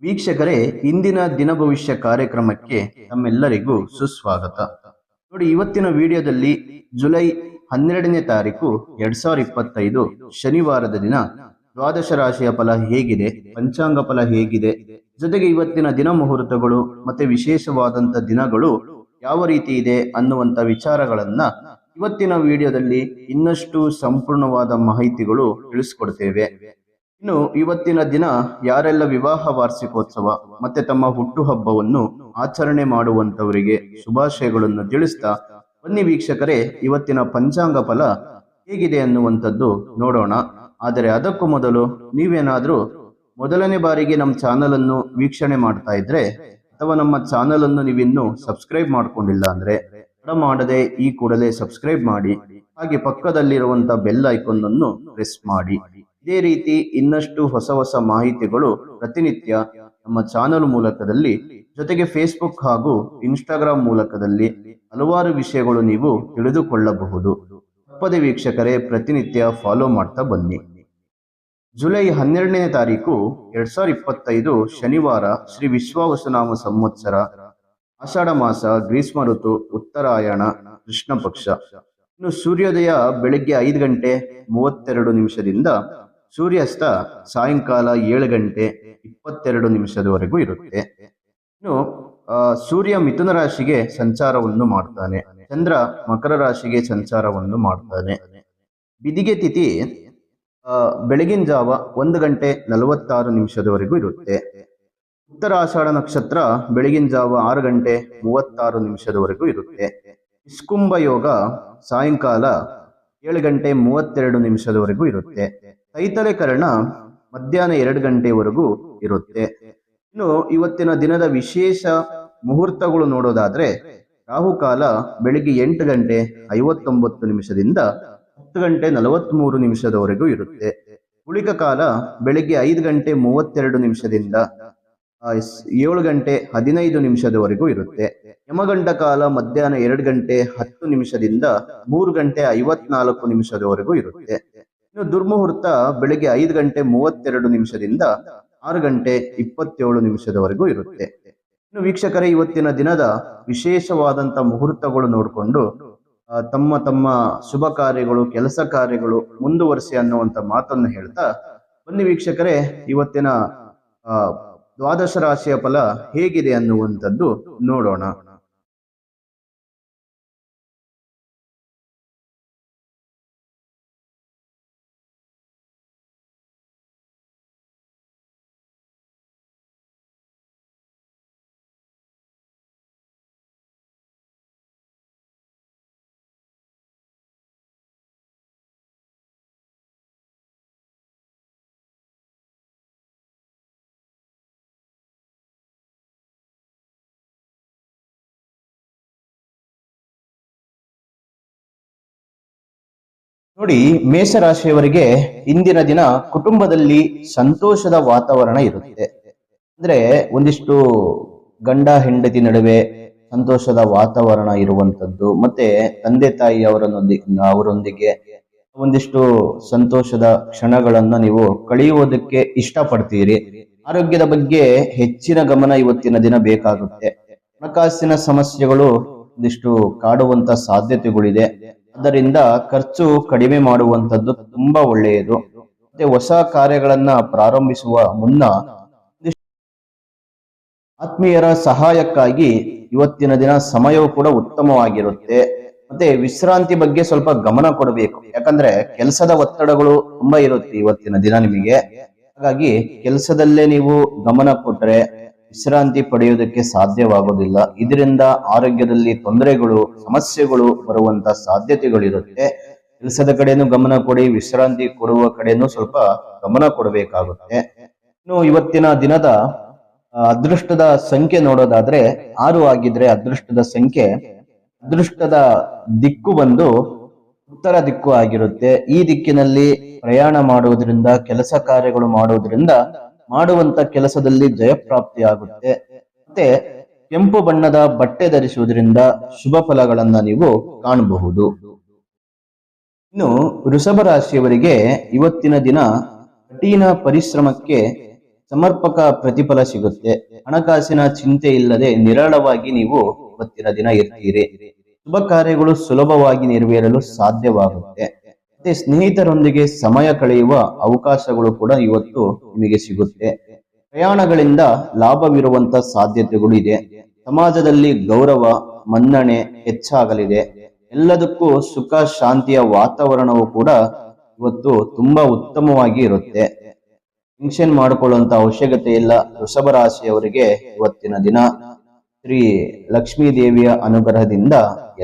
ವೀಕ್ಷಕರೇ, ಇಂದಿನ ದಿನ ಭವಿಷ್ಯ ಕಾರ್ಯಕ್ರಮಕ್ಕೆ ತಮ್ಮೆಲ್ಲರಿಗೂ ಸುಸ್ವಾಗತ. ನೋಡಿ, ಇವತ್ತಿನ ವಿಡಿಯೋದಲ್ಲಿ ಜುಲೈ 12ನೇ ತಾರೀಕು 2025 ಶನಿವಾರದ ದಿನ ದ್ವಾದಶ ರಾಶಿಯ ಫಲ ಹೇಗಿದೆ, ಪಂಚಾಂಗ ಫಲ ಹೇಗಿದೆ, ಜೊತೆಗೆ ಇವತ್ತಿನ ದಿನ ಮುಹೂರ್ತಗಳು ಮತ್ತೆ ವಿಶೇಷವಾದಂತ ದಿನಗಳು ಯಾವ ರೀತಿ ಇದೆ ಅನ್ನುವಂತ ವಿಚಾರಗಳನ್ನ ಇವತ್ತಿನ ವಿಡಿಯೋದಲ್ಲಿ ಇನ್ನಷ್ಟು ಸಂಪೂರ್ಣವಾದ ಮಾಹಿತಿಗಳು ತಿಳಿಸ್ಕೊಡ್ತೇವೆ. ಇನ್ನು ಇವತ್ತಿನ ದಿನ ಯಾರೆಲ್ಲ ವಿವಾಹ ವಾರ್ಷಿಕೋತ್ಸವ ಮತ್ತೆ ತಮ್ಮ ಹುಟ್ಟುಹಬ್ಬವನ್ನು ಆಚರಣೆ ಮಾಡುವಂತವರಿಗೆ ಶುಭಾಶಯಗಳನ್ನು ತಿಳಿಸ್ತಾ ಬನ್ನಿ ವೀಕ್ಷಕರೇ, ಇವತ್ತಿನ ಪಂಚಾಂಗ ಫಲ ಹೇಗಿದೆ ಅನ್ನುವಂಥದ್ದು ನೋಡೋಣ. ಆದರೆ ಅದಕ್ಕೂ ಮೊದಲು ನೀವೇನಾದ್ರೂ ಮೊದಲನೇ ಬಾರಿಗೆ ನಮ್ಮ ಚಾನಲ್ ಅನ್ನು ವೀಕ್ಷಣೆ ಮಾಡ್ತಾ ಇದ್ರೆ ಅಥವಾ ನಮ್ಮ ಚಾನಲ್ ಅನ್ನು ನೀವಿನ್ನೂ ಸಬ್ಸ್ಕ್ರೈಬ್ ಮಾಡ್ಕೊಂಡಿಲ್ಲ ಅಂದ್ರೆ ತಡ ಮಾಡದೆ ಈ ಕೂಡಲೇ ಸಬ್ಸ್ಕ್ರೈಬ್ ಮಾಡಿ, ಹಾಗೆ ಪಕ್ಕದಲ್ಲಿರುವಂತ ಬೆಲ್ ಐಕಾನ್ ಅನ್ನು ಪ್ರೆಸ್ ಮಾಡಿ. ಇದೇ ರೀತಿ ಇನ್ನಷ್ಟು ಹೊಸ ಹೊಸ ಮಾಹಿತಿಗಳು ಪ್ರತಿನಿತ್ಯ ನಮ್ಮ ಚಾನಲ್ ಮೂಲಕದಲ್ಲಿ, ಜೊತೆಗೆ ಫೇಸ್ಬುಕ್ ಹಾಗೂ ಇನ್ಸ್ಟಾಗ್ರಾಮ್ ಮೂಲಕದಲ್ಲಿ ಹಲವಾರು ವಿಷಯಗಳು ನೀವು ತಿಳಿದುಕೊಳ್ಳಬಹುದು. ತಪ್ಪದೆ ವೀಕ್ಷಕರೇ ಪ್ರತಿನಿತ್ಯ ಫಾಲೋ ಮಾಡ್ತಾ ಬನ್ನಿ. ಜುಲೈ 12ನೇ ತಾರೀಕು 2025 ಶನಿವಾರ, ಶ್ರೀ ವಿಶ್ವಾವಸುನಾಮ ಸಂವತ್ಸರ, ಆಷಾಢ ಮಾಸ, ಗ್ರೀಷ್ಮ ಋತು, ಉತ್ತರಾಯಣ, ಕೃಷ್ಣ ಪಕ್ಷ. ಇನ್ನು ಸೂರ್ಯೋದಯ ಬೆಳಿಗ್ಗೆ 5 ಗಂಟೆ 32 ನಿಮಿಷದಿಂದ ಸೂರ್ಯಾಸ್ತ ಸಾಯಂಕಾಲ 7 ಗಂಟೆ 22 ನಿಮಿಷದವರೆಗೂ ಇರುತ್ತೆ. ಇನ್ನು ಸೂರ್ಯ ಮಿಥುನ ರಾಶಿಗೆ ಸಂಚಾರವನ್ನು ಮಾಡ್ತಾನೆ, ಚಂದ್ರ ಮಕರ ರಾಶಿಗೆ ಸಂಚಾರವನ್ನು ಮಾಡ್ತಾನೆ. ಬಿದಿಗೆ ತಿಥಿ ಬೆಳಗಿನ ಜಾವ 1 ಗಂಟೆ 46 ನಿಮಿಷದವರೆಗೂ ಇರುತ್ತೆ. ಉತ್ತರ ಆಷಾಢ ನಕ್ಷತ್ರ ಬೆಳಗಿನ ಜಾವ 6 ಗಂಟೆ 36 ನಿಮಿಷದವರೆಗೂ ಇರುತ್ತೆ. ನಿಷ್ಕುಂಭ ಯೋಗ ಸಾಯಂಕಾಲ 7 ಗಂಟೆ 32 ನಿಮಿಷದವರೆಗೂ ಇರುತ್ತೆ. ತೈತಲೆ ಕರ್ಣ ಮಧ್ಯಾಹ್ನ 2 ಗಂಟೆವರೆಗೂ ಇರುತ್ತೆ. ಇನ್ನು ಇವತ್ತಿನ ದಿನದ ವಿಶೇಷ ಮುಹೂರ್ತಗಳು ನೋಡೋದಾದ್ರೆ, ರಾಹುಕಾಲ ಬೆಳಿಗ್ಗೆ 8 ಗಂಟೆ 59 ನಿಮಿಷದಿಂದ 10 ಗಂಟೆ 43 ನಿಮಿಷದವರೆಗೂ ಇರುತ್ತೆ. ಉಳಿಕ ಕಾಲ ಬೆಳಿಗ್ಗೆ 5 ಗಂಟೆ 32 ನಿಮಿಷದಿಂದ 7 ಗಂಟೆ 15 ನಿಮಿಷದವರೆಗೂ ಇರುತ್ತೆ. ಯಮಗಂಡ ಕಾಲ ಮಧ್ಯಾಹ್ನ 2 ಗಂಟೆ 10 ನಿಮಿಷದಿಂದ 3 ಗಂಟೆ 54 ನಿಮಿಷದವರೆಗೂ ಇರುತ್ತೆ. ಇನ್ನು ದುರ್ಮುಹೂರ್ತ ಬೆಳಿಗ್ಗೆ 5 ಗಂಟೆ 32 ನಿಮಿಷದಿಂದ 6 ಗಂಟೆ 27 ನಿಮಿಷದವರೆಗೂ ಇರುತ್ತೆ. ಇನ್ನು ವೀಕ್ಷಕರೇ, ಇವತ್ತಿನ ದಿನದ ವಿಶೇಷವಾದಂತ ಮುಹೂರ್ತಗಳು ನೋಡಿಕೊಂಡು ತಮ್ಮ ತಮ್ಮ ಶುಭ ಕಾರ್ಯಗಳು, ಕೆಲಸ ಕಾರ್ಯಗಳು ಮುಂದುವರಿಸಿ ಅನ್ನುವಂತ ಮಾತನ್ನು ಹೇಳ್ತಾ ಬನ್ನಿ ವೀಕ್ಷಕರೇ, ಇವತ್ತಿನ ದ್ವಾದಶ ರಾಶಿಯ ಫಲ ಹೇಗಿದೆ ಅನ್ನುವಂಥದ್ದು ನೋಡೋಣ. ನೋಡಿ, ಮೇಷರಾಶಿಯವರಿಗೆ ಇಂದಿನ ದಿನ ಕುಟುಂಬದಲ್ಲಿ ಸಂತೋಷದ ವಾತಾವರಣ ಇರುತ್ತೆ. ಅಂದ್ರೆ ಒಂದಿಷ್ಟು ಗಂಡ ಹೆಂಡತಿ ನಡುವೆ ಸಂತೋಷದ ವಾತಾವರಣ ಇರುವಂತದ್ದು, ಮತ್ತೆ ತಂದೆ ತಾಯಿ ಅವರೊಂದಿಗೆ ಒಂದಿಷ್ಟು ಸಂತೋಷದ ಕ್ಷಣಗಳನ್ನ ನೀವು ಕಳೆಯುವುದಕ್ಕೆ ಇಷ್ಟಪಡ್ತೀರಿ. ಆರೋಗ್ಯದ ಬಗ್ಗೆ ಹೆಚ್ಚಿನ ಗಮನ ಇವತ್ತಿನ ದಿನ ಬೇಕಾಗುತ್ತೆ. ಹಣಕಾಸಿನ ಸಮಸ್ಯೆಗಳು ಒಂದಿಷ್ಟು ಕಾಡುವಂತ ಸಾಧ್ಯತೆಗಳಿದೆ. ಅದರಿಂದ ಖರ್ಚು ಕಡಿಮೆ ಮಾಡುವಂಥದ್ದು ತುಂಬಾ ಒಳ್ಳೆಯದು. ಮತ್ತೆ ಹೊಸ ಕಾರ್ಯಗಳನ್ನ ಪ್ರಾರಂಭಿಸುವ ಮುನ್ನ ಆತ್ಮೀಯರ ಸಹಾಯಕ್ಕಾಗಿ ಇವತ್ತಿನ ದಿನ ಸಮಯವು ಕೂಡ ಉತ್ತಮವಾಗಿರುತ್ತೆ. ಮತ್ತೆ ವಿಶ್ರಾಂತಿ ಬಗ್ಗೆ ಸ್ವಲ್ಪ ಗಮನ ಕೊಡಬೇಕು, ಯಾಕಂದ್ರೆ ಕೆಲಸದ ಒತ್ತಡಗಳು ತುಂಬಾ ಇರುತ್ತೆ ಇವತ್ತಿನ ದಿನ ನಿಮಗೆ. ಹಾಗಾಗಿ ಕೆಲಸದಲ್ಲೇ ನೀವು ಗಮನ ಕೊಟ್ರೆ ವಿಶ್ರಾಂತಿ ಪಡೆಯುವುದಕ್ಕೆ ಸಾಧ್ಯವಾಗುವುದಿಲ್ಲ. ಇದರಿಂದ ಆರೋಗ್ಯದಲ್ಲಿ ತೊಂದರೆಗಳು, ಸಮಸ್ಯೆಗಳು ಬರುವಂತ ಸಾಧ್ಯತೆಗಳಿರುತ್ತೆ. ಕೆಲಸದ ಕಡೆನೂ ಗಮನ ಕೊಡಿ, ವಿಶ್ರಾಂತಿ ಕೊಡುವ ಕಡೆನೂ ಸ್ವಲ್ಪ ಗಮನ ಕೊಡಬೇಕಾಗುತ್ತೆ. ಇನ್ನು ಇವತ್ತಿನ ದಿನದ ಅದೃಷ್ಟದ ಸಂಖ್ಯೆ ನೋಡೋದಾದ್ರೆ 6 ಆಗಿದ್ರೆ ಅದೃಷ್ಟದ ಸಂಖ್ಯೆ, ಅದೃಷ್ಟದ ದಿಕ್ಕು ಬಂದು ಉತ್ತರ ದಿಕ್ಕು ಆಗಿರುತ್ತೆ. ಈ ದಿಕ್ಕಿನಲ್ಲಿ ಪ್ರಯಾಣ ಮಾಡುವುದರಿಂದ, ಕೆಲಸ ಕಾರ್ಯಗಳು ಮಾಡುವುದರಿಂದ ಮಾಡುವಂತ ಕೆಲಸದಲ್ಲಿ ಜಯಪ್ರಾಪ್ತಿ ಆಗುತ್ತೆ. ಮತ್ತೆ ಕೆಂಪು ಬಣ್ಣದ ಬಟ್ಟೆ ಧರಿಸುವುದರಿಂದ ಶುಭ ಫಲಗಳನ್ನ ನೀವು ಕಾಣಬಹುದು. ಇನ್ನು ವೃಷಭ ರಾಶಿಯವರಿಗೆ ಇವತ್ತಿನ ದಿನ ಕಠಿಣ ಪರಿಶ್ರಮಕ್ಕೆ ಸಮರ್ಪಕ ಪ್ರತಿಫಲ ಸಿಗುತ್ತೆ. ಹಣಕಾಸಿನ ಚಿಂತೆ ಇಲ್ಲದೆ ನಿರಳವಾಗಿ ನೀವು ಇವತ್ತಿನ ದಿನ ಇರ್ತೀರಿ. ಶುಭ ಕಾರ್ಯಗಳು ಸುಲಭವಾಗಿ ನೆರವೇರಲು ಸಾಧ್ಯವಾಗುತ್ತೆ. ಮತ್ತೆ ಸ್ನೇಹಿತರೊಂದಿಗೆ ಸಮಯ ಕಳೆಯುವ ಅವಕಾಶಗಳು ಕೂಡ ಇವತ್ತು ನಿಮಗೆ ಸಿಗುತ್ತೆ. ಪ್ರಯಾಣಗಳಿಂದ ಲಾಭವಿರುವಂತ ಸಾಧ್ಯತೆಗಳು ಇದೆ. ಸಮಾಜದಲ್ಲಿ ಗೌರವ ಮನ್ನಣೆ ಹೆಚ್ಚಾಗಲಿದೆ. ಎಲ್ಲದಕ್ಕೂ ಸುಖ ಶಾಂತಿಯ ವಾತಾವರಣವು ಕೂಡ ಇವತ್ತು ತುಂಬಾ ಉತ್ತಮವಾಗಿ ಇರುತ್ತೆ. ಟೆನ್ಷನ್ ಮಾಡಿಕೊಳ್ಳುವಂತ ಅವಶ್ಯಕತೆ ಇಲ್ಲ. ವೃಷಭ ರಾಶಿಯವರಿಗೆ ಇವತ್ತಿನ ದಿನ ಶ್ರೀ ಲಕ್ಷ್ಮೀ ದೇವಿಯ ಅನುಗ್ರಹದಿಂದ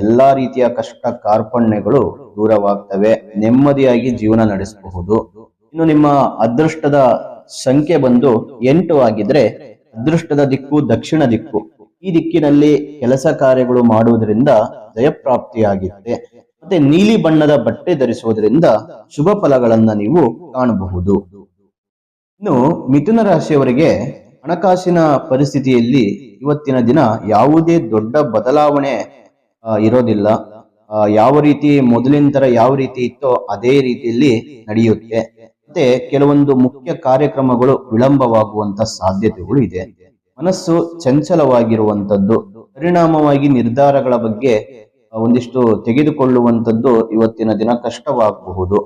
ಎಲ್ಲಾ ರೀತಿಯ ಕಷ್ಟ ಕಾರ್ಪಣ್ಯಗಳು ದೂರವಾಗ್ತವೆ. ನೆಮ್ಮದಿಯಾಗಿ ಜೀವನ ನಡೆಸಬಹುದು. ಇನ್ನು ನಿಮ್ಮ ಅದೃಷ್ಟದ ಸಂಖ್ಯೆ ಬಂದು 8 ಆಗಿದ್ರೆ ಅದೃಷ್ಟದ ದಿಕ್ಕು ದಕ್ಷಿಣ ದಿಕ್ಕು. ಈ ದಿಕ್ಕಿನಲ್ಲಿ ಕೆಲಸ ಕಾರ್ಯಗಳು ಮಾಡುವುದರಿಂದ ಜಯಪ್ರಾಪ್ತಿಯಾಗುತ್ತೆ. ಮತ್ತೆ ನೀಲಿ ಬಣ್ಣದ ಬಟ್ಟೆ ಧರಿಸುವುದರಿಂದ ಶುಭ ಫಲಗಳನ್ನ ನೀವು ಕಾಣಬಹುದು. ಇನ್ನು ಮಿಥುನ ರಾಶಿಯವರಿಗೆ ಹಣಕಾಸಿನ ಪರಿಸ್ಥಿತಿಯಲ್ಲಿ ಇವತ್ತಿನ ದಿನ ಯಾವುದೇ ದೊಡ್ಡ ಬದಲಾವಣೆ ಇರೋದಿಲ್ಲ. ಯಾವ ರೀತಿ ಮೊದಲಿನ ತರ ಯಾವ ರೀತಿ ಇತ್ತೋ ಅದೇ ರೀತಿಯಲ್ಲಿ ನಡೆಯುತ್ತೆ. ಮತ್ತೆ ಕೆಲವೊಂದು ಮುಖ್ಯ ಕಾರ್ಯಕ್ರಮಗಳು ವಿಳಂಬವಾಗುವಂತ ಸಾಧ್ಯತೆಗಳು ಇದೆ. ಮನಸ್ಸು ಚಂಚಲವಾಗಿರುವಂತದ್ದು, ಪರಿಣಾಮವಾಗಿ ನಿರ್ಧಾರಗಳ ಬಗ್ಗೆ ಒಂದಿಷ್ಟು ತೆಗೆದುಕೊಳ್ಳುವಂಥದ್ದು ಇವತ್ತಿನ ದಿನ ಕಷ್ಟವಾಗಬಹುದು.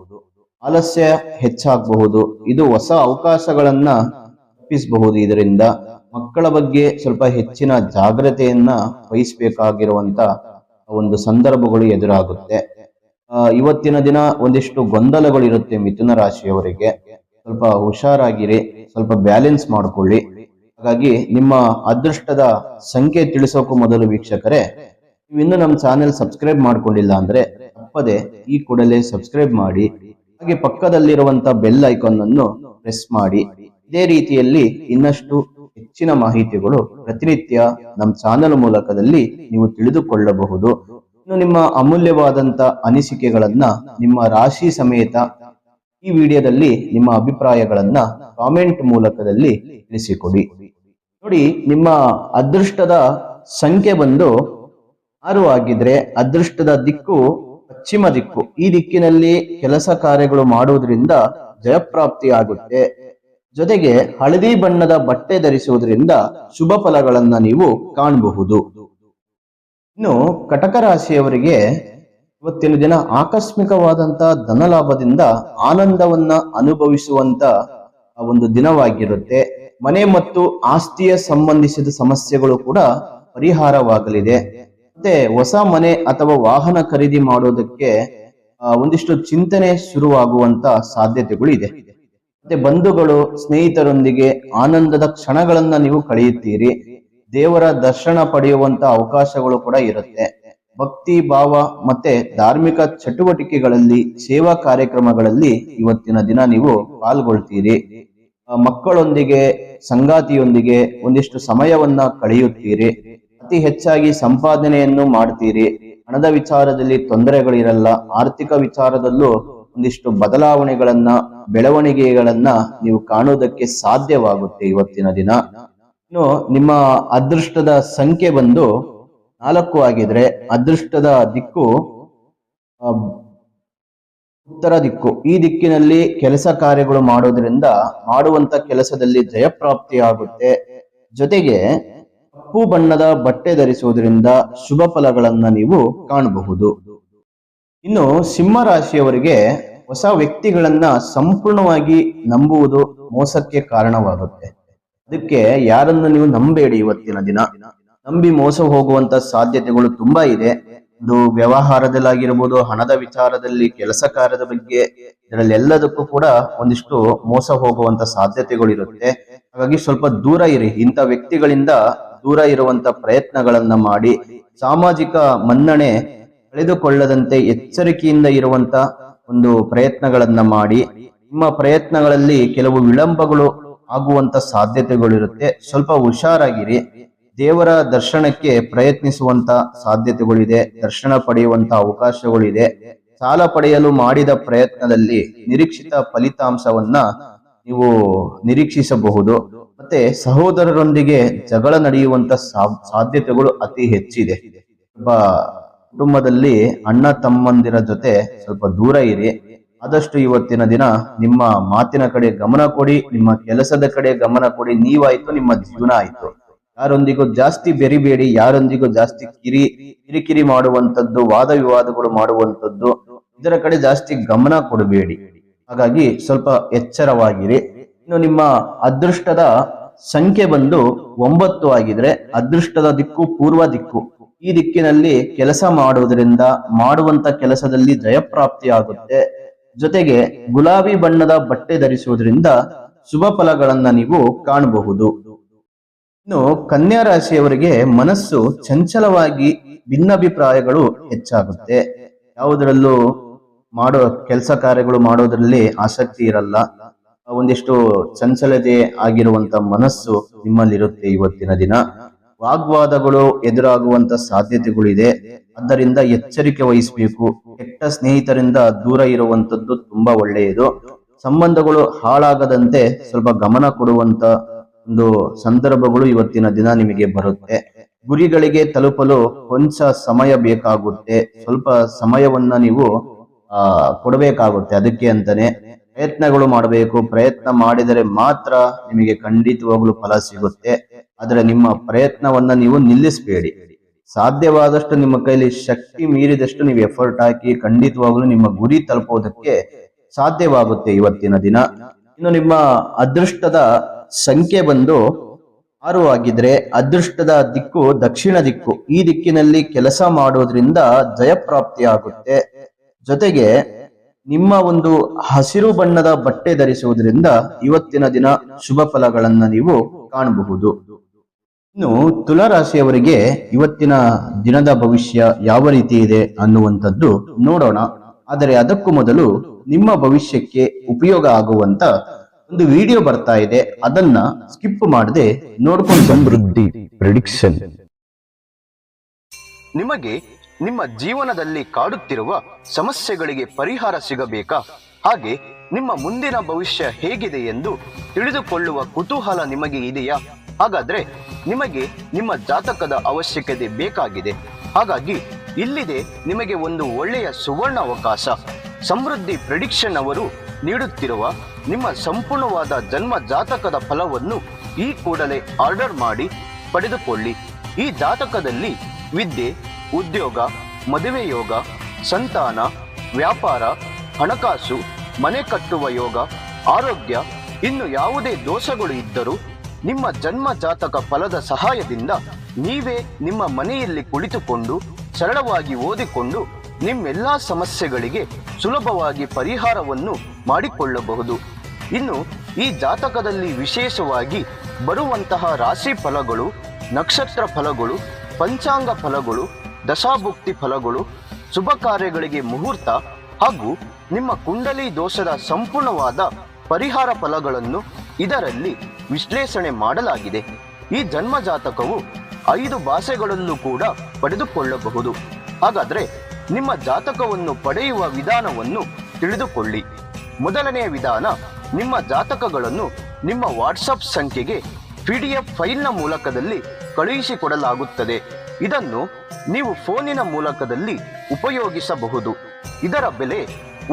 ಆಲಸ್ಯ ಹೆಚ್ಚಾಗಬಹುದು. ಇದು ಹೊಸ ಅವಕಾಶಗಳನ್ನ ತಪ್ಪಿಸಬಹುದು. ಇದರಿಂದ ಮಕ್ಕಳ ಬಗ್ಗೆ ಸ್ವಲ್ಪ ಹೆಚ್ಚಿನ ಜಾಗ್ರತೆಯನ್ನ ವಹಿಸಬೇಕಾಗಿರುವಂತ ಒಂದು ಸಂದರ್ಭಗಳು ಎದುರಾಗುತ್ತೆ. ಇವತ್ತಿನ ದಿನ ಒಂದಿಷ್ಟು ಗೊಂದಲಗಳು ಇರುತ್ತೆ ಮಿಥುನ ರಾಶಿಯವರಿಗೆ. ಸ್ವಲ್ಪ ಹುಷಾರಾಗಿರಿ, ಸ್ವಲ್ಪ ಬ್ಯಾಲೆನ್ಸ್ ಮಾಡ್ಕೊಳ್ಳಿ. ಹಾಗಾಗಿ ನಿಮ್ಮ ಅದೃಷ್ಟದ ಸಂಖ್ಯೆ ತಿಳಿಸೋಕು ಮೊದಲು ವೀಕ್ಷಕರೇ, ನೀವು ಇನ್ನೂ ನಮ್ಮ ಚಾನೆಲ್ ಸಬ್ಸ್ಕ್ರೈಬ್ ಮಾಡ್ಕೊಂಡಿಲ್ಲ ಅಂದ್ರೆ ತಪ್ಪದೆ ಈ ಕೂಡಲೇ ಸಬ್ಸ್ಕ್ರೈಬ್ ಮಾಡಿ. ಹಾಗೆ ಪಕ್ಕದಲ್ಲಿರುವಂತ ಬೆಲ್ ಐಕಾನ್ ಅನ್ನು ಪ್ರೆಸ್ ಮಾಡಿ. ಇದೇ ರೀತಿಯಲ್ಲಿ ಇನ್ನಷ್ಟು ಹೆಚ್ಚಿನ ಮಾಹಿತಿಗಳು ಪ್ರತಿನಿತ್ಯ ನಮ್ಮ ಚಾನೆಲ್ ಮೂಲಕದಲ್ಲಿ ನೀವು ತಿಳಿದುಕೊಳ್ಳಬಹುದು. ಇನ್ನು ನಿಮ್ಮ ಅಮೂಲ್ಯವಾದಂತ ಅನಿಸಿಕೆಗಳನ್ನ ನಿಮ್ಮ ರಾಶಿ ಸಮೇತ ಈ ವಿಡಿಯೋದಲ್ಲಿ ನಿಮ್ಮ ಅಭಿಪ್ರಾಯಗಳನ್ನ ಕಾಮೆಂಟ್ ಮೂಲಕದಲ್ಲಿ ತಿಳಿಸಿಕೊಡಿ. ನೋಡಿ, ನಿಮ್ಮ ಅದೃಷ್ಟದ ಸಂಖ್ಯೆ ಬಂದು 6 ಆಗಿದ್ರೆ ಅದೃಷ್ಟದ ದಿಕ್ಕು ಪಶ್ಚಿಮ ದಿಕ್ಕು. ಈ ದಿಕ್ಕಿನಲ್ಲಿ ಕೆಲಸ ಕಾರ್ಯಗಳು ಮಾಡುವುದರಿಂದ ಜಯಪ್ರಾಪ್ತಿ ಆಗುತ್ತೆ. ಜೊತೆಗೆ ಹಳದಿ ಬಣ್ಣದ ಬಟ್ಟೆ ಧರಿಸುವುದರಿಂದ ಶುಭ ಫಲಗಳನ್ನ ನೀವು ಕಾಣಬಹುದು. ಇನ್ನು ಕಟಕ ರಾಶಿಯವರಿಗೆ ಇವತ್ತಿನ ದಿನ ಆಕಸ್ಮಿಕವಾದಂತ ಧನಲಾಭದಿಂದ ಆನಂದವನ್ನ ಅನುಭವಿಸುವಂತ ಒಂದು ದಿನವಾಗಿರುತ್ತೆ. ಮನೆ ಮತ್ತು ಆಸ್ತಿಯ ಸಂಬಂಧಿಸಿದ ಸಮಸ್ಯೆಗಳು ಕೂಡ ಪರಿಹಾರವಾಗಲಿದೆ. ಮತ್ತೆ ಹೊಸ ಮನೆ ಅಥವಾ ವಾಹನ ಖರೀದಿ ಮಾಡೋದಕ್ಕೆ ಒಂದಿಷ್ಟು ಚಿಂತನೆ ಶುರುವಾಗುವಂತ ಸಾಧ್ಯತೆಗಳು ಇದೆ. ಮತ್ತೆ ಬಂಧುಗಳು ಸ್ನೇಹಿತರೊಂದಿಗೆ ಆನಂದದ ಕ್ಷಣಗಳನ್ನ ನೀವು ಕಳೆಯುತ್ತೀರಿ. ದೇವರ ದರ್ಶನ ಪಡೆಯುವಂತ ಅವಕಾಶಗಳು ಕೂಡ ಇರುತ್ತೆ. ಭಕ್ತಿ ಭಾವ ಮತ್ತೆ ಧಾರ್ಮಿಕ ಚಟುವಟಿಕೆಗಳಲ್ಲಿ ಸೇವಾ ಕಾರ್ಯಕ್ರಮಗಳಲ್ಲಿ ಇವತ್ತಿನ ದಿನ ನೀವು ಪಾಲ್ಗೊಳ್ತೀರಿ. ಮಕ್ಕಳೊಂದಿಗೆ ಸಂಗಾತಿಯೊಂದಿಗೆ ಒಂದಿಷ್ಟು ಸಮಯವನ್ನ ಕಳೆಯುತ್ತೀರಿ. ಅತಿ ಹೆಚ್ಚಾಗಿ ಸಂಪಾದನೆಯನ್ನು ಮಾಡ್ತೀರಿ. ಹಣದ ವಿಚಾರದಲ್ಲಿ ತೊಂದರೆಗಳಿರಲ್ಲ. ಆರ್ಥಿಕ ವಿಚಾರದಲ್ಲೂ ಒಂದಿಷ್ಟು ಬದಲಾವಣೆಗಳನ್ನ ಬೆಳವಣಿಗೆಗಳನ್ನ ನೀವು ಕಾಣುವುದಕ್ಕೆ ಸಾಧ್ಯವಾಗುತ್ತೆ ಇವತ್ತಿನ ದಿನ. ಇನ್ನು ನಿಮ್ಮ ಅದೃಷ್ಟದ ಸಂಖ್ಯೆ ಬಂದು 4 ಆಗಿದ್ರೆ ಅದೃಷ್ಟದ ದಿಕ್ಕು ಉತ್ತರ ದಿಕ್ಕು. ಈ ದಿಕ್ಕಿನಲ್ಲಿ ಕೆಲಸ ಕಾರ್ಯಗಳು ಮಾಡೋದ್ರಿಂದ ಮಾಡುವಂತ ಕೆಲಸದಲ್ಲಿ ಜಯಪ್ರಾಪ್ತಿ ಆಗುತ್ತೆ. ಜೊತೆಗೆ ಕಪ್ಪು ಬಣ್ಣದ ಬಟ್ಟೆ ಧರಿಸುವುದರಿಂದ ಶುಭ ಫಲಗಳನ್ನ ನೀವು ಕಾಣಬಹುದು. ಇನ್ನು ಸಿಂಹ ರಾಶಿಯವರಿಗೆ ಹೊಸ ವ್ಯಕ್ತಿಗಳನ್ನ ಸಂಪೂರ್ಣವಾಗಿ ನಂಬುವುದು ಮೋಸಕ್ಕೆ ಕಾರಣವಾಗುತ್ತೆ. ಅದಕ್ಕೆ ಯಾರನ್ನು ನೀವು ನಂಬೇಡಿ. ಇವತ್ತಿನ ದಿನ ನಂಬಿ ಮೋಸ ಹೋಗುವಂತ ಸಾಧ್ಯತೆಗಳು ತುಂಬಾ ಇದೆ. ಒಂದು ವ್ಯವಹಾರದಲ್ಲಾಗಿರ್ಬೋದು, ಹಣದ ವಿಚಾರದಲ್ಲಿ, ಕೆಲಸ ಕಾರ್ಯದ ಬಗ್ಗೆ, ಇದರಲ್ಲಿ ಎಲ್ಲದಕ್ಕೂ ಕೂಡ ಒಂದಿಷ್ಟು ಮೋಸ ಹೋಗುವಂತ ಸಾಧ್ಯತೆಗಳು ಇರುತ್ತೆ. ಹಾಗಾಗಿ ಸ್ವಲ್ಪ ದೂರ ಇರಿ. ಇಂಥ ವ್ಯಕ್ತಿಗಳಿಂದ ದೂರ ಇರುವಂತ ಪ್ರಯತ್ನಗಳನ್ನ ಮಾಡಿ. ಸಾಮಾಜಿಕ ಮನ್ನಣೆ ಕಳೆದುಕೊಳ್ಳದಂತೆ ಎಚ್ಚರಿಕೆಯಿಂದ ಇರುವಂತ ಒಂದು ಪ್ರಯತ್ನಗಳನ್ನ ಮಾಡಿ. ನಿಮ್ಮ ಪ್ರಯತ್ನಗಳಲ್ಲಿ ಕೆಲವು ವಿಳಂಬಗಳು ಆಗುವಂತ ಸಾಧ್ಯತೆಗಳಿರುತ್ತೆ. ಸ್ವಲ್ಪ ಹುಷಾರಾಗಿರಿ. ದೇವರ ದರ್ಶನಕ್ಕೆ ಪ್ರಯತ್ನಿಸುವಂತ ಸಾಧ್ಯತೆಗಳಿದೆ. ದರ್ಶನ ಪಡೆಯುವಂತ ಅವಕಾಶಗಳಿದೆ. ಸಾಲ ಪಡೆಯಲು ಮಾಡಿದ ಪ್ರಯತ್ನದಲ್ಲಿ ನಿರೀಕ್ಷಿತ ಫಲಿತಾಂಶವನ್ನ ನೀವು ನಿರೀಕ್ಷಿಸಬಹುದು. ಮತ್ತೆ ಸಹೋದರರೊಂದಿಗೆ ಜಗಳ ನಡೆಯುವಂತ ಸಾಧ್ಯತೆಗಳು ಅತಿ ಹೆಚ್ಚಿದೆ. ಕುಟುಂಬದಲ್ಲಿ ಅಣ್ಣ ತಮ್ಮಂದಿರ ಜೊತೆ ಸ್ವಲ್ಪ ದೂರ ಇರಿ. ಆದಷ್ಟು ಇವತ್ತಿನ ದಿನ ನಿಮ್ಮ ಮಾತಿನ ಕಡೆ ಗಮನ ಕೊಡಿ, ನಿಮ್ಮ ಕೆಲಸದ ಕಡೆ ಗಮನ ಕೊಡಿ. ನೀವಾಯ್ತು, ನಿಮ್ಮ ಜೀವನ ಆಯ್ತು. ಯಾರೊಂದಿಗೂ ಜಾಸ್ತಿ ಬೆರಿಬೇಡಿ, ಯಾರೊಂದಿಗೂ ಜಾಸ್ತಿ ಕಿರಿಕಿರಿ ಮಾಡುವಂತದ್ದು, ವಾದ ವಿವಾದಗಳು ಮಾಡುವಂತದ್ದು, ಇದರ ಕಡೆ ಜಾಸ್ತಿ ಗಮನ ಕೊಡಬೇಡಿ. ಹಾಗಾಗಿ ಸ್ವಲ್ಪ ಎಚ್ಚರವಾಗಿರಿ. ಇನ್ನು ನಿಮ್ಮ ಅದೃಷ್ಟದ ಸಂಖ್ಯೆ ಬಂದು 9 ಆಗಿದ್ರೆ ಅದೃಷ್ಟದ ದಿಕ್ಕು ಪೂರ್ವ ದಿಕ್ಕು. ಈ ದಿಕ್ಕಿನಲ್ಲಿ ಕೆಲಸ ಮಾಡುವುದರಿಂದ ಮಾಡುವಂತ ಕೆಲಸದಲ್ಲಿ ಜಯಪ್ರಾಪ್ತಿ ಆಗುತ್ತೆ. ಜೊತೆಗೆ ಗುಲಾಬಿ ಬಣ್ಣದ ಬಟ್ಟೆ ಧರಿಸುವುದರಿಂದ ಶುಭ ಫಲಗಳನ್ನ ನೀವು ಕಾಣಬಹುದು. ಇನ್ನು ಕನ್ಯಾ ರಾಶಿಯವರಿಗೆ ಮನಸ್ಸು ಚಂಚಲವಾಗಿ ಭಿನ್ನಾಭಿಪ್ರಾಯಗಳು ಹೆಚ್ಚಾಗುತ್ತೆ. ಯಾವುದರಲ್ಲೂ ಕೆಲಸ ಕಾರ್ಯಗಳು ಮಾಡೋದ್ರಲ್ಲಿ ಆಸಕ್ತಿ ಇರಲ್ಲ. ಒಂದಿಷ್ಟು ಚಂಚಲತೆ ಆಗಿರುವಂತ ಮನಸ್ಸು ನಿಮ್ಮಲ್ಲಿರುತ್ತೆ. ಇವತ್ತಿನ ದಿನ ವಾಗ್ವಾದಗಳು ಎದುರಾಗುವಂತ ಸಾಧ್ಯತೆಗಳಿದೆ. ಆದ್ದರಿಂದ ಎಚ್ಚರಿಕೆ ವಹಿಸಬೇಕು. ಕೆಟ್ಟ ಸ್ನೇಹಿತರಿಂದ ದೂರ ಇರುವಂತದ್ದು ತುಂಬಾ ಒಳ್ಳೆಯದು. ಸಂಬಂಧಗಳು ಹಾಳಾಗದಂತೆ ಸ್ವಲ್ಪ ಗಮನ ಕೊಡುವಂತ ಒಂದು ಸಂದರ್ಭಗಳು ಇವತ್ತಿನ ದಿನ ನಿಮಗೆ ಬರುತ್ತೆ. ಗುರಿಗಳಿಗೆ ತಲುಪಲು ಕೊಂಚ ಸಮಯ ಬೇಕಾಗುತ್ತೆ. ಸ್ವಲ್ಪ ಸಮಯವನ್ನ ನೀವು ಕೊಡಬೇಕಾಗುತ್ತೆ. ಅದಕ್ಕೆ ಅಂತಾನೆ ಪ್ರಯತ್ನಗಳು ಮಾಡಬೇಕು. ಪ್ರಯತ್ನ ಮಾಡಿದರೆ ಮಾತ್ರ ನಿಮಗೆ ಖಂಡಿತವಾಗ್ಲೂ ಫಲ ಸಿಗುತ್ತೆ. ಆದ್ರೆ ನಿಮ್ಮ ಪ್ರಯತ್ನವನ್ನ ನೀವು ನಿಲ್ಲಿಸಬೇಡಿ. ಸಾಧ್ಯವಾದಷ್ಟು ನಿಮ್ಮ ಕೈಲಿ ಶಕ್ತಿ ಮೀರಿದಷ್ಟು ನೀವು ಎಫರ್ಟ್ ಹಾಕಿ ಖಂಡಿತವಾಗ್ಲೂ ನಿಮ್ಮ ಗುರಿ ತಲುಪೋದಕ್ಕೆ ಸಾಧ್ಯವಾಗುತ್ತೆ ಇವತ್ತಿನ ದಿನ. ಇನ್ನು ನಿಮ್ಮ ಅದೃಷ್ಟದ ಸಂಖ್ಯೆ ಬಂದು 6 ಆಗಿದ್ರೆ ಅದೃಷ್ಟದ ದಿಕ್ಕು ದಕ್ಷಿಣ ದಿಕ್ಕು. ಈ ದಿಕ್ಕಿನಲ್ಲಿ ಕೆಲಸ ಮಾಡೋದ್ರಿಂದ ಜಯಪ್ರಾಪ್ತಿ ಆಗುತ್ತೆ. ಜೊತೆಗೆ ನಿಮ್ಮ ಒಂದು ಹಸಿರು ಬಣ್ಣದ ಬಟ್ಟೆ ಧರಿಸುವುದರಿಂದ ಇವತ್ತಿನ ದಿನ ಶುಭ ಫಲಗಳನ್ನ ನೀವು ಕಾಣಬಹುದು. ಇನ್ನು ತುಲಾರಾಶಿಯವರಿಗೆ ಇವತ್ತಿನ ದಿನದ ಭವಿಷ್ಯ ಯಾವ ರೀತಿ ಇದೆ ಅನ್ನುವಂಥದ್ದು ನೋಡೋಣ. ಆದರೆ ಅದಕ್ಕೂ ಮೊದಲು ನಿಮ್ಮ ಭವಿಷ್ಯಕ್ಕೆ ಉಪಯೋಗ ಆಗುವಂತ ಒಂದು ವಿಡಿಯೋ ಬರ್ತಾ ಇದೆ, ಅದನ್ನ ಸ್ಕಿಪ್ ಮಾಡದೆ ನೋಡ್ಕೊಂಡು. ಸಮೃದ್ಧಿ ಪ್ರೆಡಿಕ್ಷನ್. ನಿಮಗೆ ನಿಮ್ಮ ಜೀವನದಲ್ಲಿ ಕಾಡುತ್ತಿರುವ ಸಮಸ್ಯೆಗಳಿಗೆ ಪರಿಹಾರ ಸಿಗಬೇಕಾ? ಹಾಗೆ ನಿಮ್ಮ ಮುಂದಿನ ಭವಿಷ್ಯ ಹೇಗಿದೆ ಎಂದು ತಿಳಿದುಕೊಳ್ಳುವ ಕುತೂಹಲ ನಿಮಗೆ ಇದೆಯಾ? ಹಾಗಾದ್ರೆ ನಿಮಗೆ ನಿಮ್ಮ ಜಾತಕದ ಅವಶ್ಯಕತೆ ಬೇಕಾಗಿದೆ. ಹಾಗಾಗಿ ಇಲ್ಲಿದೆ ನಿಮಗೆ ಒಂದು ಒಳ್ಳೆಯ ಸುವರ್ಣ ಅವಕಾಶ. ಸಮೃದ್ಧಿ ಪ್ರೆಡಿಕ್ಷನ್ ಅವರು ನೀಡುತ್ತಿರುವ ನಿಮ್ಮ ಸಂಪೂರ್ಣವಾದ ಜನ್ಮ ಜಾತಕದ ಫಲವನ್ನು ಈ ಕೂಡಲೇ ಆರ್ಡರ್ ಮಾಡಿ ಪಡೆದುಕೊಳ್ಳಿ. ಈ ಜಾತಕದಲ್ಲಿ ವಿದ್ಯೆ, ಉದ್ಯೋಗ, ಮದುವೆ ಯೋಗ, ಸಂತಾನ, ವ್ಯಾಪಾರ, ಹಣಕಾಸು, ಮನೆ ಕಟ್ಟುವ ಯೋಗ, ಆರೋಗ್ಯ, ಇನ್ನು ಯಾವುದೇ ದೋಷಗಳು ಇದ್ದರೂ ನಿಮ್ಮ ಜನ್ಮ ಜಾತಕ ಫಲದ ಸಹಾಯದಿಂದ ನೀವೇ ನಿಮ್ಮ ಮನೆಯಲ್ಲಿ ಕುಳಿತುಕೊಂಡು ಸರಳವಾಗಿ ಓದಿಕೊಂಡು ನಿಮ್ಮೆಲ್ಲಾ ಸಮಸ್ಯೆಗಳಿಗೆ ಸುಲಭವಾಗಿ ಪರಿಹಾರವನ್ನು ಮಾಡಿಕೊಳ್ಳಬಹುದು. ಇನ್ನು ಈ ಜಾತಕದಲ್ಲಿ ವಿಶೇಷವಾಗಿ ಬರುವಂತಹ ರಾಶಿ ಫಲಗಳು, ನಕ್ಷತ್ರ ಫಲಗಳು, ಪಂಚಾಂಗ ಫಲಗಳು, ದಶಾಭುಕ್ತಿ ಫಲಗಳು, ಶುಭ ಕಾರ್ಯಗಳಿಗೆ ಮುಹೂರ್ತ ಹಾಗೂ ನಿಮ್ಮ ಕುಂಡಲಿ ದೋಷದ ಸಂಪೂರ್ಣವಾದ ಪರಿಹಾರ ಫಲಗಳನ್ನು ಇದರಲ್ಲಿ ವಿಶ್ಲೇಷಣೆ ಮಾಡಲಾಗಿದೆ. ಈ ಜನ್ಮ ಜಾತಕವು 5 ಭಾಷೆಗಳಲ್ಲೂ ಕೂಡ ಪಡೆದುಕೊಳ್ಳಬಹುದು. ಹಾಗಾದ್ರೆ ನಿಮ್ಮ ಜಾತಕವನ್ನು ಪಡೆಯುವ ವಿಧಾನವನ್ನು ತಿಳಿದುಕೊಳ್ಳಿ. ಮೊದಲನೆಯ ವಿಧಾನ, ನಿಮ್ಮ ಜಾತಕಗಳನ್ನು ನಿಮ್ಮ ವಾಟ್ಸಪ್ ಸಂಖ್ಯೆಗೆ PDF ಫೈಲ್ನ ಮೂಲಕದಲ್ಲಿ ಕಳುಹಿಸಿಕೊಡಲಾಗುತ್ತದೆ. ಇದನ್ನು ನೀವು ಫೋನಿನ ಮೂಲಕದಲ್ಲಿ ಉಪಯೋಗಿಸಬಹುದು. ಇದರ ಬೆಲೆ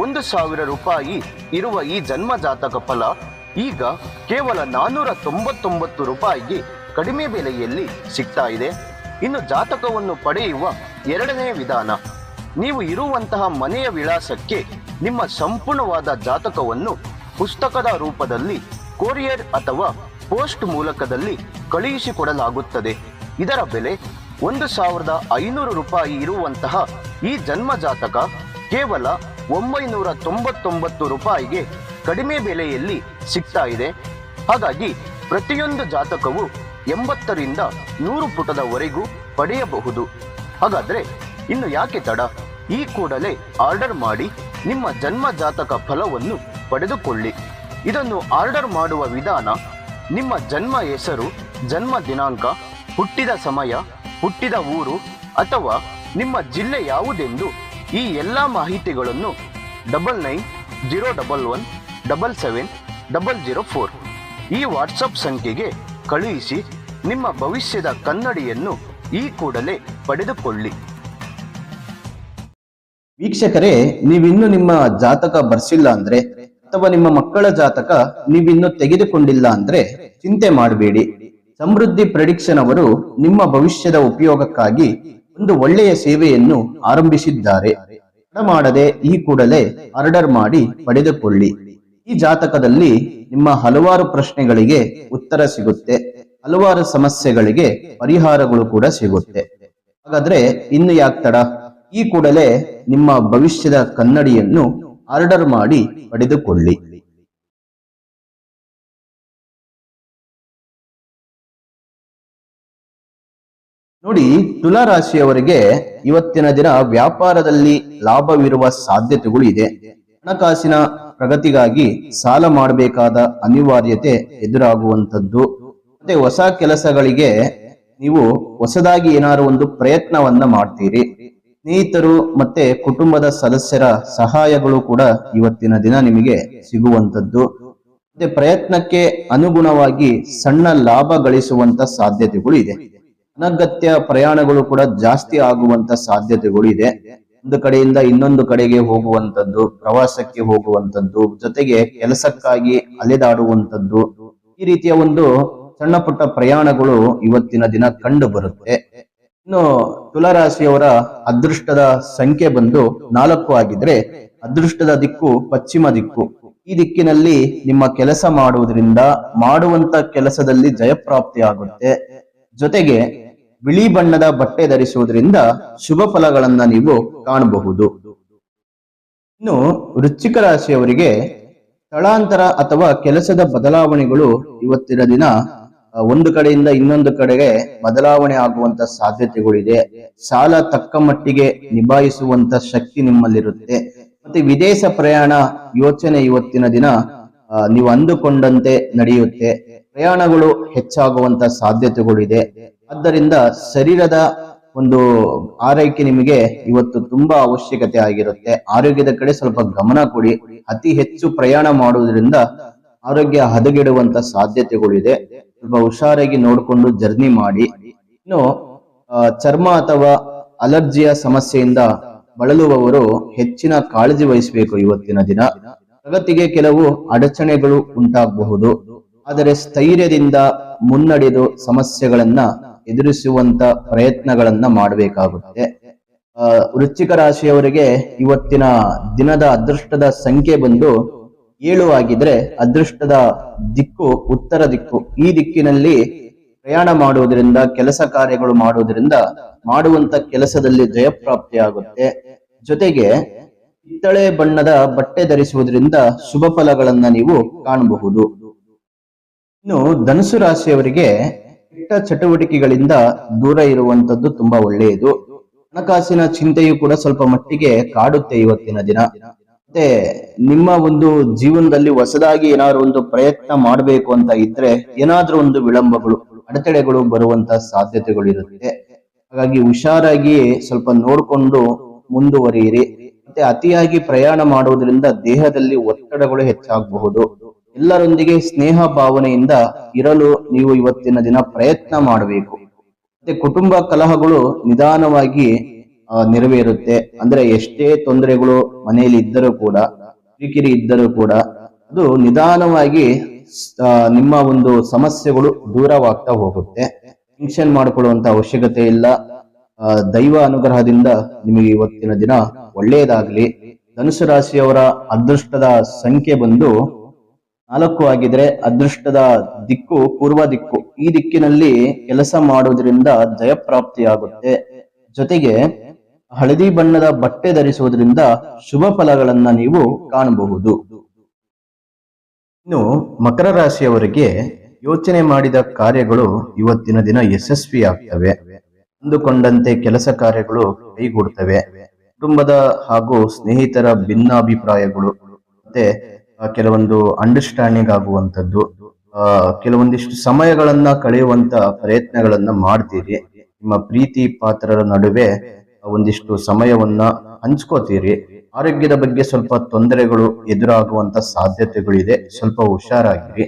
1,000 ರೂಪಾಯಿ ಇರುವ ಈ ಜನ್ಮ ಜಾತಕ ಫಲ ಈಗ ಕೇವಲ 499 ರೂಪಾಯಿಗೆ ಕಡಿಮೆ ಬೆಲೆಯಲ್ಲಿ ಸಿಗ್ತಾ ಇದೆ. ಇನ್ನು ಜಾತಕವನ್ನು ಪಡೆಯುವ ಎರಡನೇ ವಿಧಾನ, ನೀವು ಇರುವಂತಹ ಮನೆಯ ವಿಳಾಸಕ್ಕೆ ನಿಮ್ಮ ಸಂಪೂರ್ಣವಾದ ಜಾತಕವನ್ನು ಪುಸ್ತಕದ ರೂಪದಲ್ಲಿ ಕೊರಿಯರ್ ಅಥವಾ ಪೋಸ್ಟ್ ಮೂಲಕದಲ್ಲಿ ಕಳುಹಿಸಿಕೊಡಲಾಗುತ್ತದೆ. ಇದರ ಬೆಲೆ 1,500 ರೂಪಾಯಿ ಇರುವಂತಹ ಈ ಜನ್ಮ ಜಾತಕ ಕೇವಲ 999 ರೂಪಾಯಿಗೆ ಕಡಿಮೆ ಬೆಲೆಯಲ್ಲಿ ಸಿಗ್ತಾ ಇದೆ. ಹಾಗಾಗಿ ಪ್ರತಿಯೊಂದು ಜಾತಕವು 80ರಿಂದ 100 ಪುಟದವರೆಗೂ ಪಡೆಯಬಹುದು. ಹಾಗಾದ್ರೆ ಇನ್ನು ಯಾಕೆ ತಡ? ಈ ಕೂಡಲೇ ಆರ್ಡರ್ ಮಾಡಿ ನಿಮ್ಮ ಜನ್ಮ ಜಾತಕ ಫಲವನ್ನು ಪಡೆದುಕೊಳ್ಳಿ. ಇದನ್ನು ಆರ್ಡರ್ ಮಾಡುವ ವಿಧಾನ, ನಿಮ್ಮ ಜನ್ಮ ಹೆಸರು, ಜನ್ಮ ದಿನಾಂಕ, ಹುಟ್ಟಿದ ಸಮಯ, ಹುಟ್ಟಿದ ಊರು ಅಥವಾ ನಿಮ್ಮ ಜಿಲ್ಲೆ ಯಾವುದೆಂದು ಈ ಎಲ್ಲ ಮಾಹಿತಿಗಳನ್ನು 9901177004 ಈ ವಾಟ್ಸಪ್ ಸಂಖ್ಯೆಗೆ ಕಳುಹಿಸಿ ನಿಮ್ಮ ಭವಿಷ್ಯದ ಕನ್ನಡಿಯನ್ನು ಈ ಕೂಡಲೇ ಪಡೆದುಕೊಳ್ಳಿ. ವೀಕ್ಷಕರೇ, ನೀವಿನ್ನು ನಿಮ್ಮ ಜಾತಕ ಬರ್ಸಿಲ್ಲ ಅಂದ್ರೆ ಅಥವಾ ನಿಮ್ಮ ಮಕ್ಕಳ ಜಾತಕ ನೀವಿನ್ನು ತೆಗೆದುಕೊಂಡಿಲ್ಲ ಅಂದ್ರೆ ಚಿಂತೆ ಮಾಡಬೇಡಿ. ಸಮೃದ್ಧಿ ಪ್ರೆಡಿಕ್ಷನ್ ಅವರು ನಿಮ್ಮ ಭವಿಷ್ಯದ ಉಪಯೋಗಕ್ಕಾಗಿ ಒಂದು ಒಳ್ಳೆಯ ಸೇವೆಯನ್ನು ಆರಂಭಿಸಿದ್ದಾರೆ. ತಡ ಮಾಡದೆ ಈ ಕೂಡಲೇ ಆರ್ಡರ್ ಮಾಡಿ ಪಡೆದುಕೊಳ್ಳಿ. ಈ ಜಾತಕದಲ್ಲಿ ನಿಮ್ಮ ಹಲವಾರು ಪ್ರಶ್ನೆಗಳಿಗೆ ಉತ್ತರ ಸಿಗುತ್ತೆ, ಹಲವಾರು ಸಮಸ್ಯೆಗಳಿಗೆ ಪರಿಹಾರಗಳು ಕೂಡ ಸಿಗುತ್ತೆ. ಹಾಗಾದ್ರೆ ಇನ್ನು ಯಾಕೆ ತಡ? ಈ ಕೂಡಲೇ ನಿಮ್ಮ ಭವಿಷ್ಯದ ಕನ್ನಡಿಯನ್ನು ಆರ್ಡರ್ ಮಾಡಿ ಪಡೆದುಕೊಳ್ಳಿ. ನೋಡಿ, ತುಲಾ ರಾಶಿಯವರಿಗೆ ಇವತ್ತಿನ ದಿನ ವ್ಯಾಪಾರದಲ್ಲಿ ಲಾಭವಿರುವ ಸಾಧ್ಯತೆಗಳು ಇದೆ. ಹಣಕಾಸಿನ ಪ್ರಗತಿಗಾಗಿ ಸಾಲ ಮಾಡಬೇಕಾದ ಅನಿವಾರ್ಯತೆ ಎದುರಾಗುವಂತದ್ದು, ಮತ್ತೆ ಹೊಸ ಕೆಲಸಗಳಿಗೆ ನೀವು ಹೊಸದಾಗಿ ಏನಾದ್ರು ಒಂದು ಪ್ರಯತ್ನವನ್ನ ಮಾಡ್ತೀರಿ. ಸ್ನೇಹಿತರು ಮತ್ತೆ ಕುಟುಂಬದ ಸದಸ್ಯರ ಸಹಾಯಗಳು ಕೂಡ ಇವತ್ತಿನ ದಿನ ನಿಮಗೆ ಸಿಗುವಂತದ್ದು, ಮತ್ತೆ ಪ್ರಯತ್ನಕ್ಕೆ ಅನುಗುಣವಾಗಿ ಸಣ್ಣ ಲಾಭ ಗಳಿಸುವಂತ ಸಾಧ್ಯತೆಗಳು ಇದೆ. ಅನಗತ್ಯ ಪ್ರಯಾಣಗಳು ಕೂಡ ಜಾಸ್ತಿ ಆಗುವಂತ ಸಾಧ್ಯತೆಗಳು ಇದೆ. ಒಂದು ಕಡೆಯಿಂದ ಇನ್ನೊಂದು ಕಡೆಗೆ ಹೋಗುವಂತದ್ದು, ಪ್ರವಾಸಕ್ಕೆ ಹೋಗುವಂತದ್ದು, ಜೊತೆಗೆ ಕೆಲಸಕ್ಕಾಗಿ ಅಲೆದಾಡುವಂತದ್ದು, ಈ ರೀತಿಯ ಒಂದು ಸಣ್ಣ ಪುಟ್ಟ ಪ್ರಯಾಣಗಳು ಇವತ್ತಿನ ದಿನ ಕಂಡು ಬರುತ್ತೆ. ಇನ್ನು ತುಲಾರಾಶಿಯವರ ಅದೃಷ್ಟದ ಸಂಖ್ಯೆ ಬಂದು 4 ಆಗಿದ್ರೆ ಅದೃಷ್ಟದ ದಿಕ್ಕು ಪಶ್ಚಿಮ ದಿಕ್ಕು. ಈ ದಿಕ್ಕಿನಲ್ಲಿ ನಿಮ್ಮ ಕೆಲಸ ಮಾಡುವುದರಿಂದ ಮಾಡುವಂತ ಕೆಲಸದಲ್ಲಿ ಜಯಪ್ರಾಪ್ತಿ ಆಗುತ್ತೆ. ಜೊತೆಗೆ ಬಿಳಿ ಬಣ್ಣದ ಬಟ್ಟೆ ಧರಿಸುವುದರಿಂದ ಶುಭ ಫಲಗಳನ್ನ ನೀವು ಕಾಣಬಹುದು. ಇನ್ನು ವೃಶ್ಚಿಕ ರಾಶಿಯವರಿಗೆ ಸ್ಥಳಾಂತರ ಅಥವಾ ಕೆಲಸದ ಬದಲಾವಣೆಗಳು ಇವತ್ತಿನ ದಿನ ಒಂದು ಕಡೆಯಿಂದ ಇನ್ನೊಂದು ಕಡೆಗೆ ಬದಲಾವಣೆ ಆಗುವಂತ ಸಾಧ್ಯತೆಗಳಿದೆ. ಸಾಲ ತಕ್ಕ ಮಟ್ಟಿಗೆ ನಿಭಾಯಿಸುವಂತ ಶಕ್ತಿ ನಿಮ್ಮಲ್ಲಿರುತ್ತೆ. ಮತ್ತೆ ವಿದೇಶ ಪ್ರಯಾಣ ಯೋಚನೆ ಇವತ್ತಿನ ದಿನ ನೀವು ಅಂದುಕೊಂಡಂತೆ ನಡೆಯುತ್ತೆ. ಪ್ರಯಾಣಗಳು ಹೆಚ್ಚಾಗುವಂತ ಸಾಧ್ಯತೆಗಳಿದೆ. ಆದ್ದರಿಂದ ಶರೀರದ ಒಂದು ಆರೈಕೆ ನಿಮಗೆ ಇವತ್ತು ತುಂಬಾ ಅವಶ್ಯಕತೆ ಆಗಿರುತ್ತೆ. ಆರೋಗ್ಯದ ಕಡೆ ಸ್ವಲ್ಪ ಗಮನ ಕೊಡಿ. ಅತಿ ಹೆಚ್ಚು ಪ್ರಯಾಣ ಮಾಡುವುದರಿಂದ ಆರೋಗ್ಯ ಹದಗೆಡುವಂತ ಸಾಧ್ಯತೆಗಳಿದೆ. ಸ್ವಲ್ಪ ಹುಷಾರಾಗಿ ನೋಡಿಕೊಂಡು ಜರ್ನಿ ಮಾಡಿ. ಇನ್ನು ಚರ್ಮ ಅಥವಾ ಅಲರ್ಜಿಯ ಸಮಸ್ಯೆಯಿಂದ ಬಳಲುವವರು ಹೆಚ್ಚಿನ ಕಾಳಜಿ ವಹಿಸಬೇಕು. ಇವತ್ತಿನ ದಿನ ಪ್ರಗತಿಗೆ ಕೆಲವು ಅಡಚಣೆಗಳು ಉಂಟಾಗಬಹುದು, ಆದರೆ ಸ್ಥೈರ್ಯದಿಂದ ಮುನ್ನಡೆದು ಸಮಸ್ಯೆಗಳನ್ನ ಎದುರಿಸುವಂತ ಪ್ರಯತ್ನಗಳನ್ನ ಮಾಡಬೇಕಾಗುತ್ತೆ. ವೃಶ್ಚಿಕ ರಾಶಿಯವರಿಗೆ ಇವತ್ತಿನ ದಿನದ ಅದೃಷ್ಟದ ಸಂಖ್ಯೆ ಬಂದು 7 ಆಗಿದ್ರೆ ಅದೃಷ್ಟದ ದಿಕ್ಕು ಉತ್ತರ ದಿಕ್ಕು. ಈ ದಿಕ್ಕಿನಲ್ಲಿ ಪ್ರಯಾಣ ಮಾಡುವುದರಿಂದ, ಕೆಲಸ ಕಾರ್ಯಗಳು ಮಾಡುವುದರಿಂದ ಮಾಡುವಂತ ಕೆಲಸದಲ್ಲಿ ಜಯಪ್ರಾಪ್ತಿ ಆಗುತ್ತೆ. ಜೊತೆಗೆ ಕಿತ್ತಳೆ ಬಣ್ಣದ ಬಟ್ಟೆ ಧರಿಸುವುದರಿಂದ ಶುಭ ಫಲಗಳನ್ನ ನೀವು ಕಾಣಬಹುದು. ಇನ್ನು ಧನುಸು ರಾಶಿಯವರಿಗೆ ಕೆಟ್ಟ ಚಟುವಟಿಕೆಗಳಿಂದ ದೂರ ಇರುವಂತದ್ದು ತುಂಬಾ ಒಳ್ಳೆಯದು. ಹಣಕಾಸಿನ ಚಿಂತೆಯು ಕೂಡ ಸ್ವಲ್ಪ ಮಟ್ಟಿಗೆ ಕಾಡುತ್ತೆ ಇವತ್ತಿನ ದಿನ. ಮತ್ತೆ ನಿಮ್ಮ ಒಂದು ಜೀವನದಲ್ಲಿ ಹೊಸದಾಗಿ ಏನಾದ್ರು ಒಂದು ಪ್ರಯತ್ನ ಮಾಡಬೇಕು ಅಂತ ಇದ್ರೆ ಏನಾದ್ರೂ ಒಂದು ವಿಳಂಬಗಳು, ಅಡೆತಡೆಗಳು ಬರುವಂತ ಸಾಧ್ಯತೆಗಳಿರುತ್ತೆ. ಹಾಗಾಗಿ ಹುಷಾರಾಗಿ ಸ್ವಲ್ಪ ನೋಡ್ಕೊಂಡು ಮುಂದುವರಿಯಿರಿ. ಮತ್ತೆ ಅತಿಯಾಗಿ ಪ್ರಯಾಣ ಮಾಡುವುದರಿಂದ ದೇಹದಲ್ಲಿ ಒತ್ತಡಗಳು ಹೆಚ್ಚಾಗಬಹುದು. ಎಲ್ಲರೊಂದಿಗೆ ಸ್ನೇಹ ಭಾವನೆಯಿಂದ ಇರಲು ನೀವು ಇವತ್ತಿನ ದಿನ ಪ್ರಯತ್ನ ಮಾಡಬೇಕು. ಮತ್ತೆ ಕುಟುಂಬ ಕಲಹಗಳು ನಿಧಾನವಾಗಿ ನೆರವೇರುತ್ತೆ. ಅಂದ್ರೆ ಎಷ್ಟೇ ತೊಂದರೆಗಳು ಮನೆಯಲ್ಲಿ ಇದ್ದರೂ ಕೂಡ, ಕಿರಿಕಿರಿ ಇದ್ದರೂ ಕೂಡ ಅದು ನಿಧಾನವಾಗಿ ನಿಮ್ಮ ಒಂದು ಸಮಸ್ಯೆಗಳು ದೂರವಾಗ್ತಾ ಹೋಗುತ್ತೆ. ಟೆನ್ಷನ್ ಮಾಡಿಕೊಳ್ಳುವಂತ ಅವಶ್ಯಕತೆ ಇಲ್ಲ. ದೈವ ಅನುಗ್ರಹದಿಂದ ನಿಮಗೆ ಇವತ್ತಿನ ದಿನ ಒಳ್ಳೆಯದಾಗ್ಲಿ. ಧನುಸು ರಾಶಿಯವರ ಅದೃಷ್ಟದ ಸಂಖ್ಯೆ ಬಂದು 4 ಆಗಿದ್ರೆ ಅದೃಷ್ಟದ ದಿಕ್ಕು ಪೂರ್ವ ದಿಕ್ಕು. ಈ ದಿಕ್ಕಿನಲ್ಲಿ ಕೆಲಸ ಮಾಡುವುದರಿಂದ ಜಯಪ್ರಾಪ್ತಿಯಾಗುತ್ತೆ. ಜೊತೆಗೆ ಹಳದಿ ಬಣ್ಣದ ಬಟ್ಟೆ ಧರಿಸುವುದರಿಂದ ಶುಭ ಫಲಗಳನ್ನ ನೀವು ಕಾಣಬಹುದು. ಇನ್ನು ಮಕರ ರಾಶಿಯವರಿಗೆ ಯೋಚನೆ ಮಾಡಿದ ಕಾರ್ಯಗಳು ಇವತ್ತಿನ ದಿನ ಯಶಸ್ವಿ ಆಗ್ತವೆ. ಅಂದುಕೊಂಡಂತೆ ಕೆಲಸ ಕಾರ್ಯಗಳು ಕೈಗೂಡುತ್ತವೆ. ಕುಟುಂಬದ ಹಾಗೂ ಸ್ನೇಹಿತರ ಭಿನ್ನಾಭಿಪ್ರಾಯಗಳು ಮತ್ತೆ ಕೆಲವೊಂದು ಅಂಡರ್ಸ್ಟ್ಯಾಂಡಿಂಗ್ ಆಗುವಂತದ್ದು, ಕೆಲವೊಂದಿಷ್ಟು ಸಮಯಗಳನ್ನ ಕಳೆಯುವಂತ ಪ್ರಯತ್ನಗಳನ್ನ ಮಾಡ್ತೀರಿ. ನಿಮ್ಮ ಪ್ರೀತಿ ಪಾತ್ರರ ನಡುವೆ ಒಂದಿಷ್ಟು ಸಮಯವನ್ನ ಹಂಚ್ಕೋತೀರಿ. ಆರೋಗ್ಯದ ಬಗ್ಗೆ ಸ್ವಲ್ಪ ತೊಂದರೆಗಳು ಎದುರಾಗುವಂತ ಸಾಧ್ಯತೆಗಳಿದೆ. ಸ್ವಲ್ಪ ಹುಷಾರಾಗಿರಿ.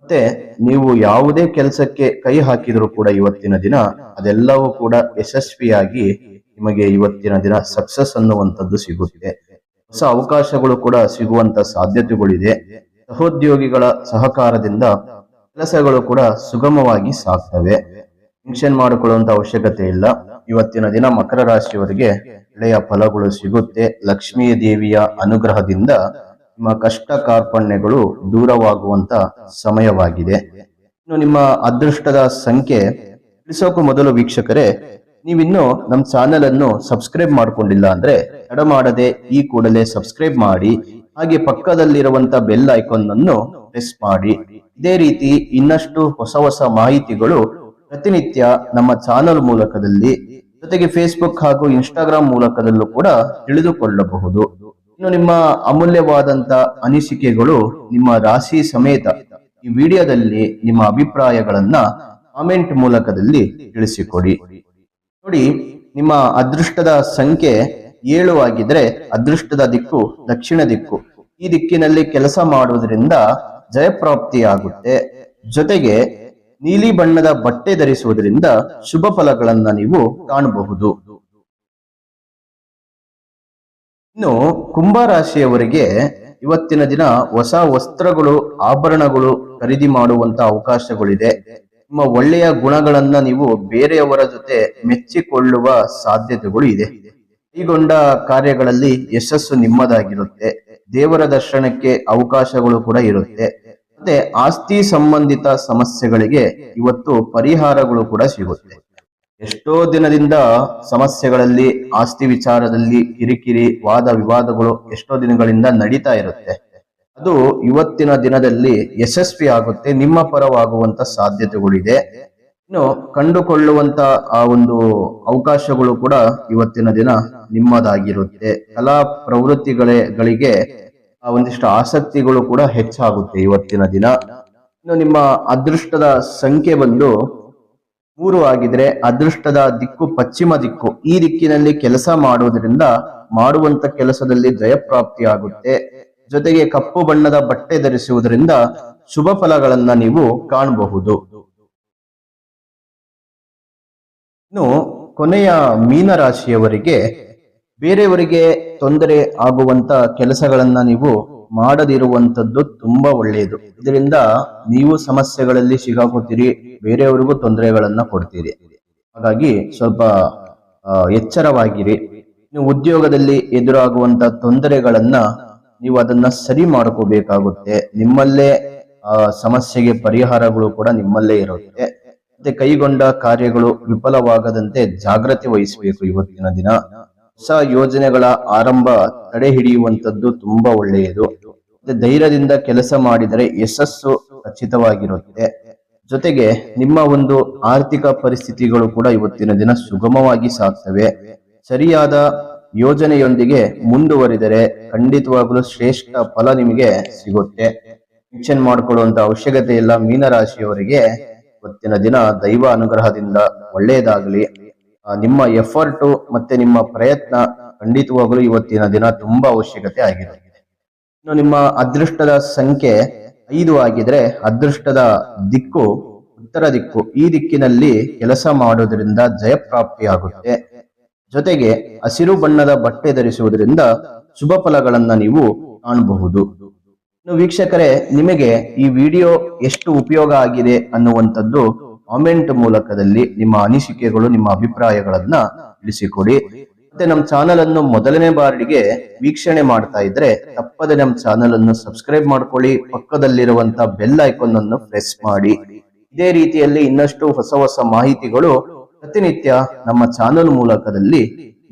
ಮತ್ತೆ ನೀವು ಯಾವುದೇ ಕೆಲಸಕ್ಕೆ ಕೈ ಹಾಕಿದ್ರು ಕೂಡ ಇವತ್ತಿನ ದಿನ ಅದೆಲ್ಲವೂ ಕೂಡ ಯಶಸ್ವಿಯಾಗಿ ನಿಮಗೆ ಇವತ್ತಿನ ದಿನ ಸಕ್ಸಸ್ ಅನ್ನುವಂಥದ್ದು ಸಿಗುತ್ತೆ. ಹೊಸ ಅವಕಾಶಗಳು ಕೂಡ ಸಿಗುವಂತ ಸಾಧ್ಯತೆಗಳಿದೆ. ಸಹೋದ್ಯೋಗಿಗಳ ಸಹಕಾರದಿಂದ ಕೆಲಸಗಳು ಕೂಡ ಸುಗಮವಾಗಿ ಸಾಗ್ತವೆ. ಟೆನ್ಷನ್ ಮಾಡಿಕೊಳ್ಳುವಂತ ಅವಶ್ಯಕತೆ ಇಲ್ಲ. ಇವತ್ತಿನ ದಿನ ಮಕರ ರಾಶಿಯವರಿಗೆ ಒಳ್ಳೆಯ ಫಲಗಳು ಸಿಗುತ್ತೆ. ಲಕ್ಷ್ಮೀ ದೇವಿಯ ಅನುಗ್ರಹದಿಂದ ನಿಮ್ಮ ಕಷ್ಟ ಕಾರ್ಪಣ್ಯಗಳು ದೂರವಾಗುವಂತ ಸಮಯವಾಗಿದೆ. ಇನ್ನು ನಿಮ್ಮ ಅದೃಷ್ಟದ ಸಂಖ್ಯೆ ತಿಳಿಸೋಕು ಮೊದಲು ವೀಕ್ಷಕರೇ, ನೀವಿನ್ನು ನಮ್ಮ ಚಾನೆಲ್ ಅನ್ನು ಸಬ್ಸ್ಕ್ರೈಬ್ ಮಾಡ್ಕೊಂಡಿಲ್ಲ ಅಂದ್ರೆ ತಡ ಮಾಡದೆ ಈ ಕೂಡಲೇ ಸಬ್ಸ್ಕ್ರೈಬ್ ಮಾಡಿ, ಹಾಗೆ ಪಕ್ಕದಲ್ಲಿರುವಂತ ಬೆಲ್ ಐಕಾನ್ ಅನ್ನು ಪ್ರೆಸ್ ಮಾಡಿ. ಇದೇ ರೀತಿ ಇನ್ನಷ್ಟು ಹೊಸ ಹೊಸ ಮಾಹಿತಿಗಳು ಪ್ರತಿನಿತ್ಯ ನಮ್ಮ ಚಾನೆಲ್ ಮೂಲಕದಲ್ಲಿ, ಜೊತೆಗೆ ಫೇಸ್ಬುಕ್ ಹಾಗೂ ಇನ್ಸ್ಟಾಗ್ರಾಮ್ ಮೂಲಕದಲ್ಲೂ ಕೂಡ ತಿಳಿದುಕೊಳ್ಳಬಹುದು. ಇನ್ನು ನಿಮ್ಮ ಅಮೂಲ್ಯವಾದಂತ ಅನಿಸಿಕೆಗಳು ನಿಮ್ಮ ರಾಶಿ ಸಮೇತ ಈ ವಿಡಿಯೋದಲ್ಲಿ ನಿಮ್ಮ ಅಭಿಪ್ರಾಯಗಳನ್ನ ಕಾಮೆಂಟ್ ಮೂಲಕದಲ್ಲಿ ತಿಳಿಸಿಕೊಡಿ. ನೋಡಿ, ನಿಮ್ಮ ಅದೃಷ್ಟದ ಸಂಖ್ಯೆ 7 ಆಗಿದ್ರೆ ಅದೃಷ್ಟದ ದಿಕ್ಕು ದಕ್ಷಿಣ ದಿಕ್ಕು. ಈ ದಿಕ್ಕಿನಲ್ಲಿ ಕೆಲಸ ಮಾಡುವುದರಿಂದ ಜಯಪ್ರಾಪ್ತಿಯಾಗುತ್ತೆ. ಜೊತೆಗೆ ನೀಲಿ ಬಣ್ಣದ ಬಟ್ಟೆ ಧರಿಸುವುದರಿಂದ ಶುಭ ಫಲಗಳನ್ನ ನೀವು ಕಾಣಬಹುದು. ಇನ್ನು ಕುಂಭರಾಶಿಯವರಿಗೆ ಇವತ್ತಿನ ದಿನ ಹೊಸ ವಸ್ತ್ರಗಳು, ಆಭರಣಗಳು ಖರೀದಿ ಮಾಡುವಂತ ಅವಕಾಶಗಳಿದೆ. ನಿಮ್ಮ ಒಳ್ಳೆಯ ಗುಣಗಳನ್ನ ನೀವು ಬೇರೆಯವರ ಜೊತೆ ಮೆಚ್ಚಿಕೊಳ್ಳುವ ಸಾಧ್ಯತೆಗಳು ಇದೆ. ಕೈಗೊಂಡ ಕಾರ್ಯಗಳಲ್ಲಿ ಯಶಸ್ಸು ನಿಮ್ಮದಾಗಿರುತ್ತೆ. ದೇವರ ದರ್ಶನಕ್ಕೆ ಅವಕಾಶಗಳು ಕೂಡ ಇರುತ್ತೆ. ಮತ್ತೆ ಆಸ್ತಿ ಸಂಬಂಧಿತ ಸಮಸ್ಯೆಗಳಿಗೆ ಇವತ್ತು ಪರಿಹಾರಗಳು ಕೂಡ ಸಿಗುತ್ತೆ. ಎಷ್ಟೋ ದಿನದಿಂದ ಸಮಸ್ಯೆಗಳಲ್ಲಿ, ಆಸ್ತಿ ವಿಚಾರದಲ್ಲಿ ಕಿರಿಕಿರಿ, ವಾದ ವಿವಾದಗಳು ಎಷ್ಟೋ ದಿನಗಳಿಂದ ನಡೀತಾ ಇರುತ್ತೆ. ಅದು ಇವತ್ತಿನ ದಿನದಲ್ಲಿ ಯಶಸ್ವಿ ಆಗುತ್ತೆ. ನಿಮ್ಮ ಪರವಾಗುವಂತ ಸಾಧ್ಯತೆಗಳಿದೆ. ಇನ್ನು ಕಂಡುಕೊಳ್ಳುವಂತ ಆ ಒಂದು ಅವಕಾಶಗಳು ಕೂಡ ಇವತ್ತಿನ ದಿನ ನಿಮ್ಮದಾಗಿರುತ್ತೆ. ಕಲಾ ಪ್ರವೃತ್ತಿಗಳಿಗೆ ಒಂದಿಷ್ಟು ಆಸಕ್ತಿಗಳು ಕೂಡ ಹೆಚ್ಚಾಗುತ್ತೆ ಇವತ್ತಿನ ದಿನ. ಇನ್ನು ನಿಮ್ಮ ಅದೃಷ್ಟದ ಸಂಖ್ಯೆ ಬಂದು 3 ಆಗಿದ್ರೆ ಅದೃಷ್ಟದ ದಿಕ್ಕು ಪಶ್ಚಿಮ ದಿಕ್ಕು. ಈ ದಿಕ್ಕಿನಲ್ಲಿ ಕೆಲಸ ಮಾಡುವುದರಿಂದ ಮಾಡುವಂತ ಕೆಲಸದಲ್ಲಿ ಜಯಪ್ರಾಪ್ತಿ ಆಗುತ್ತೆ. ಜೊತೆಗೆ ಕಪ್ಪು ಬಣ್ಣದ ಬಟ್ಟೆ ಧರಿಸುವುದರಿಂದ ಶುಭ ಫಲಗಳನ್ನ ನೀವು ಕಾಣಬಹುದು. ಇನ್ನು ಕೊನೆಯ ಮೀನರಾಶಿಯವರಿಗೆ ಬೇರೆಯವರಿಗೆ ತೊಂದರೆ ಆಗುವಂತ ಕೆಲಸಗಳನ್ನ ನೀವು ಮಾಡದಿರುವಂತದ್ದು ತುಂಬಾ ಒಳ್ಳೆಯದು. ಇದರಿಂದ ನೀವು ಸಮಸ್ಯೆಗಳಲ್ಲಿ ಸಿಗಾಕೋತೀರಿ, ಬೇರೆಯವರಿಗೂ ತೊಂದರೆಗಳನ್ನ ಕೊಡ್ತೀರಿ. ಹಾಗಾಗಿ ಸ್ವಲ್ಪ ಎಚ್ಚರವಾಗಿರಿ. ನೀವು ಉದ್ಯೋಗದಲ್ಲಿ ಎದುರಾಗುವಂತ ತೊಂದರೆಗಳನ್ನ ನೀವು ಅದನ್ನ ಸರಿ ಮಾಡ್ಕೋಬೇಕಾಗುತ್ತೆ. ನಿಮ್ಮಲ್ಲೇ ಸಮಸ್ಯೆಗೆ ಪರಿಹಾರಗಳು ಕೂಡ ನಿಮ್ಮಲ್ಲೇ ಇರುತ್ತೆ. ಮತ್ತೆ ಕೈಗೊಂಡ ಕಾರ್ಯಗಳು ವಿಫಲವಾಗದಂತೆ ಜಾಗ್ರತೆ ವಹಿಸಬೇಕು. ಇವತ್ತಿನ ದಿನ ಹೊಸ ಯೋಜನೆಗಳ ಆರಂಭ ತಡೆ ಹಿಡಿಯುವಂತದ್ದು ತುಂಬಾ ಒಳ್ಳೆಯದು. ಮತ್ತೆ ಧೈರ್ಯದಿಂದ ಕೆಲಸ ಮಾಡಿದರೆ ಯಶಸ್ಸು ಖಚಿತವಾಗಿರುತ್ತೆ. ಜೊತೆಗೆ ನಿಮ್ಮ ಒಂದು ಆರ್ಥಿಕ ಪರಿಸ್ಥಿತಿಗಳು ಕೂಡ ಇವತ್ತಿನ ದಿನ ಸುಗಮವಾಗಿ ಸಾಗ್ತವೆ. ಸರಿಯಾದ ಯೋಜನೆಯೊಂದಿಗೆ ಮುಂದುವರಿದರೆ ಖಂಡಿತವಾಗಲೂ ಶ್ರೇಷ್ಠ ಫಲ ನಿಮಗೆ ಸಿಗುತ್ತೆ. ಟೆನ್ಷನ್ ಮಾಡಿಕೊಳ್ಳುವಂತ ಅವಶ್ಯಕತೆ ಇಲ್ಲ. ಮೀನರಾಶಿಯವರಿಗೆ ಇವತ್ತಿನ ದಿನ ದೈವ ಅನುಗ್ರಹದಿಂದ ಒಳ್ಳೆಯದಾಗಲಿ. ನಿಮ್ಮ ಎಫರ್ಟು ಮತ್ತೆ ನಿಮ್ಮ ಪ್ರಯತ್ನ ಖಂಡಿತವಾಗಲೂ ಇವತ್ತಿನ ದಿನ ತುಂಬಾ ಅವಶ್ಯಕತೆ ಆಗಿರುತ್ತೆ. ಇನ್ನು ನಿಮ್ಮ ಅದೃಷ್ಟದ ಸಂಖ್ಯೆ 5 ಆಗಿದ್ರೆ ಅದೃಷ್ಟದ ದಿಕ್ಕು ಉತ್ತರ ದಿಕ್ಕು. ಈ ದಿಕ್ಕಿನಲ್ಲಿ ಕೆಲಸ ಮಾಡೋದ್ರಿಂದ ಜಯಪ್ರಾಪ್ತಿಯಾಗುತ್ತೆ. ಜೊತೆಗೆ ಹಸಿರು ಬಣ್ಣದ ಬಟ್ಟೆ ಧರಿಸುವುದರಿಂದ ಶುಭ ಫಲಗಳನ್ನ ನೀವು ಕಾಣಬಹುದು. ಇನ್ನು ವೀಕ್ಷಕರೇ, ನಿಮಗೆ ಈ ವಿಡಿಯೋ ಎಷ್ಟು ಉಪಯೋಗ ಆಗಿದೆ ಅನ್ನುವಂಥದ್ದು ಕಾಮೆಂಟ್ ಮೂಲಕದಲ್ಲಿ ನಿಮ್ಮ ಅನಿಸಿಕೆಗಳು, ನಿಮ್ಮ ಅಭಿಪ್ರಾಯಗಳನ್ನ ತಿಳಿಸಿಕೊಡಿ. ಮತ್ತೆ ನಮ್ಮ ಚಾನೆಲ್ ಅನ್ನು ಮೊದಲನೇ ಬಾರಿಗೆ ವೀಕ್ಷಣೆ ಮಾಡ್ತಾ ಇದ್ರೆ ತಪ್ಪದೆ ನಮ್ಮ ಚಾನೆಲ್ ಅನ್ನು ಸಬ್ಸ್ಕ್ರೈಬ್ ಮಾಡ್ಕೊಳ್ಳಿ. ಪಕ್ಕದಲ್ಲಿರುವಂತ ಬೆಲ್ ಐಕಾನ್ ಅನ್ನು ಪ್ರೆಸ್ ಮಾಡಿ. ಇದೇ ರೀತಿಯಲ್ಲಿ ಇನ್ನಷ್ಟು ಹೊಸ ಹೊಸ ಮಾಹಿತಿಗಳು ಪ್ರತಿನಿತ್ಯ ನಮ್ಮ ಚಾನೆಲ್ ಮೂಲಕದಲ್ಲಿ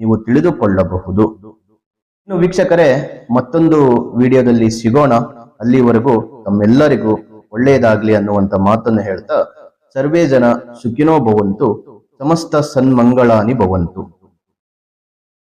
ನೀವು ತಿಳಿದುಕೊಳ್ಳಬಹುದು. ಇನ್ನು ವೀಕ್ಷಕರೇ, ಮತ್ತೊಂದು ವಿಡಿಯೋದಲ್ಲಿ ಸಿಗೋಣ. ಅಲ್ಲಿವರೆಗೂ ತಮ್ಮೆಲ್ಲರಿಗೂ ಒಳ್ಳೆಯದಾಗ್ಲಿ ಅನ್ನುವಂತ ಮಾತನ್ನು ಹೇಳ್ತಾ, ಸರ್ವೇ ಜನ ಸುಖಿನೋ ಭವಂತು, ಸಮಸ್ತ ಸನ್ಮಂಗಳಾನಿ ಭವಂತು.